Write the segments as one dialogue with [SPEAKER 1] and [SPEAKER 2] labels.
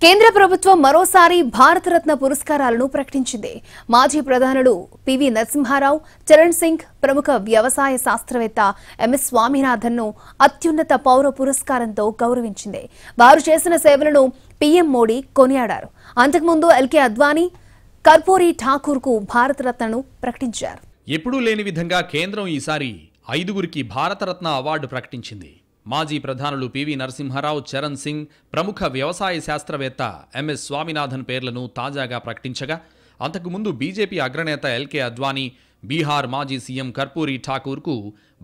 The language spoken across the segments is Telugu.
[SPEAKER 1] కేంద్ర ప్రభుత్వం మరోసారి భారతరత్న పురస్కారాలను ప్రకటించింది. మాజీ ప్రధానులు పివి నరసింహారావు, చరణ్ సింగ్, ప్రముఖ వ్యవసాయ శాస్త్రవేత్త ఎంఎస్ స్వామినాథన్ను అత్యున్నత పౌర పురస్కారంతో గౌరవించింది. వారు చేసిన సేవలను పీఎం మోడీ కొనియాడారు. అంతకుముందు ఎల్కే అద్వానీ, కర్పూరి ఠాకూర్కు భారతరత్నను ప్రకటించారు.
[SPEAKER 2] ఎప్పుడూ లేని విధంగా కేంద్రం ఈసారి 5గురికి భారతరత్న అవార్డు ప్రకటించింది. మాజీ ప్రధానులు పివి నరసింహారావు, చరణ్ సింగ్, ప్రముఖ వ్యవసాయ శాస్త్రవేత్త ఎంఎస్ స్వామినాథన్ పేర్లను తాజాగా ప్రకటించగా, అంతకుముందు బీజేపీ అగ్రనేత ఎల్కే అద్వానీ, బీహార్ మాజీ సీఎం కర్పూరి ఠాకూర్కు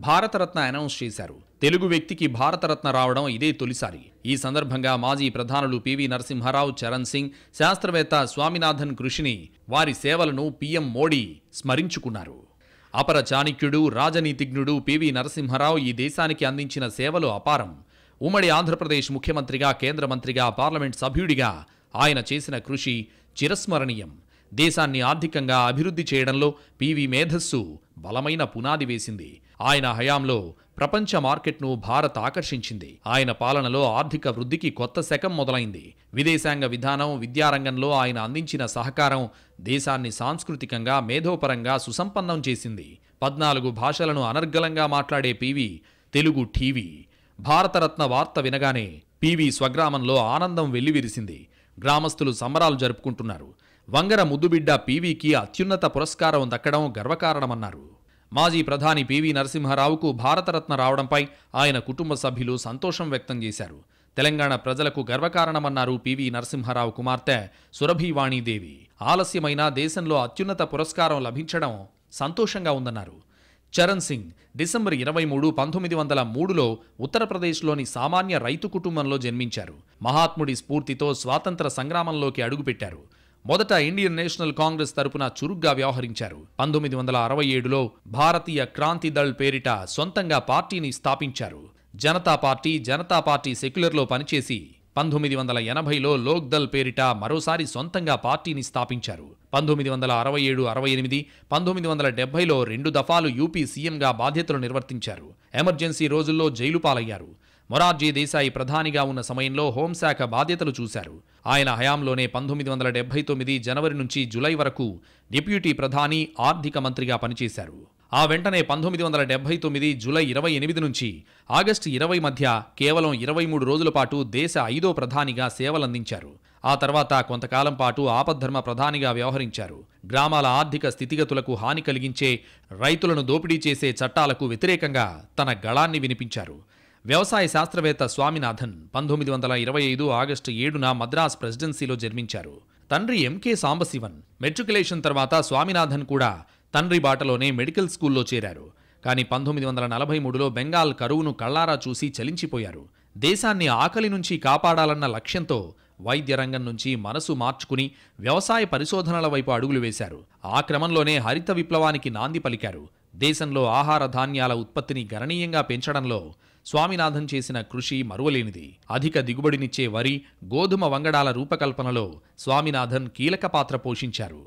[SPEAKER 2] భారతరత్న అనౌన్స్ చేశారు. తెలుగు వ్యక్తికి భారతరత్న రావడం ఇదే తొలిసారి. ఈ సందర్భంగా మాజీ ప్రధానులు పివి నరసింహారావు, చరణ్ సింగ్, శాస్త్రవేత్త స్వామినాథన్ కృషిని, వారి సేవలను పీఎం మోడీ స్మరించుకున్నారు. అపర చాణక్యుడు, రాజనీతిజ్ఞుడు పివి నరసింహారావు ఈ దేశానికి అందించిన సేవలు అపారం. ఉమ్మడి ఆంధ్రప్రదేశ్ ముఖ్యమంత్రిగా, కేంద్ర మంత్రిగా, పార్లమెంట్ సభ్యుడిగా ఆయన చేసిన కృషి చిరస్మరణీయం. దేశాన్ని ఆర్థికంగా అభివృద్ధి చేయడంలో పివి మేధస్సు బలమైన పునాది వేసింది. ఆయన హయాంలో ప్రపంచ మార్కెట్ను భారత్ ఆకర్షించింది. ఆయన పాలనలో ఆర్థిక వృద్ధికి కొత్త శకం మొదలైంది. విదేశాంగ విధానం, విద్యారంగంలో ఆయన అందించిన సహకారం దేశాన్ని సాంస్కృతికంగా, మేధోపరంగా సుసంపన్నం చేసింది. 14 భాషలను అనర్గళంగా మాట్లాడే పివి తెలుగు టీవీ. భారతరత్న వార్త వినగానే పివి స్వగ్రామంలో ఆనందం వెల్లివిరిసింది. గ్రామస్తులు సంబరాలు జరుపుకుంటున్నారు. వంగర ముద్దుబిడ్డ పివికి అత్యున్నత పురస్కారం దక్కడం గర్వకారణమన్నారు. మాజీ ప్రధాని పివి నరసింహారావుకు భారతరత్న రావడంపై ఆయన కుటుంబ సభ్యులు సంతోషం వ్యక్తం చేశారు. తెలంగాణ ప్రజలకు గర్వకారణమన్నారు పివి నరసింహారావు కుమార్తె సురభివాణీదేవి. ఆలస్యమైన దేశంలో అత్యున్నత పురస్కారం లభించడం సంతోషంగా ఉందన్నారు. చరణ్ సింగ్ డిసెంబర్ 23, 1903లో ఉత్తరప్రదేశ్లోని సామాన్య రైతు కుటుంబంలో జన్మించారు. మహాత్ముడి స్ఫూర్తితో స్వాతంత్ర సంగ్రామంలోకి అడుగుపెట్టారు. మొదట ఇండియన్ నేషనల్ కాంగ్రెస్ తరపున చురుగ్గా వ్యవహరించారు. 1967లో భారతీయ క్రాంతి దళ్ పేరిట సొంతంగా పార్టీని స్థాపించారు. జనతా పార్టీ సెక్యులర్లో పనిచేసి 1980లో లోక్ దళ్ పేరిట మరోసారి సొంతంగా పార్టీని స్థాపించారు. 1967-68, 1970లో 2 దఫాలు యూపీ సీఎంగా బాధ్యతలు నిర్వర్తించారు. ఎమర్జెన్సీ రోజుల్లో జైలు పాలయ్యారు. మొరార్జీ దేశాయి ప్రధానిగా ఉన్న సమయంలో హోంశాఖ బాధ్యతలు చూశారు. ఆయన హయాంలోనే 1979 జనవరి నుంచి జులై వరకు డిప్యూటీ ప్రధాని, ఆర్థిక మంత్రిగా పనిచేశారు. ఆ వెంటనే 1979 జులై 28 నుంచి ఆగస్టు 20 మధ్య కేవలం 23 రోజుల పాటు దేశ 5వ ప్రధానిగా సేవలందించారు. ఆ తర్వాత కొంతకాలం పాటు ఆపద్ధర్మ ప్రధానిగా వ్యవహరించారు. గ్రామాల ఆర్థిక స్థితిగతులకు హాని కలిగించే, రైతులను దోపిడీ చేసే చట్టాలకు వ్యతిరేకంగా తన గళాన్ని వినిపించారు. వ్యవసాయ శాస్త్రవేత్త స్వామినాథన్ 1925 ఆగస్టు 7న మద్రాస్ ప్రెసిడెన్సీలో జన్మించారు. తండ్రి ఎంకే సాంబశివన్. మెట్రికులేషన్ తర్వాత స్వామినాథన్ కూడా తండ్రి బాటలోనే మెడికల్ స్కూల్లో చేరారు. కానీ 1943లో బెంగాల్ కరువును కళ్లారా చూసి చలించిపోయారు. దేశాన్ని ఆకలి నుంచి కాపాడాలన్న లక్ష్యంతో వైద్య రంగం నుంచి మనసు మార్చుకుని వ్యవసాయ పరిశోధనల వైపు అడుగులు వేశారు. ఆ క్రమంలోనే హరిత విప్లవానికి నాంది పలికారు. దేశంలో ఆహార ధాన్యాల ఉత్పత్తిని గణనీయంగా పెంచడంలో స్వామినాథన్ చేసిన కృషి మరువలేనిది. అధిక దిగుబడినిచ్చే వరి, గోధుమ వంగడాల రూపకల్పనలో స్వామినాథన్ కీలక పాత్ర పోషించారు.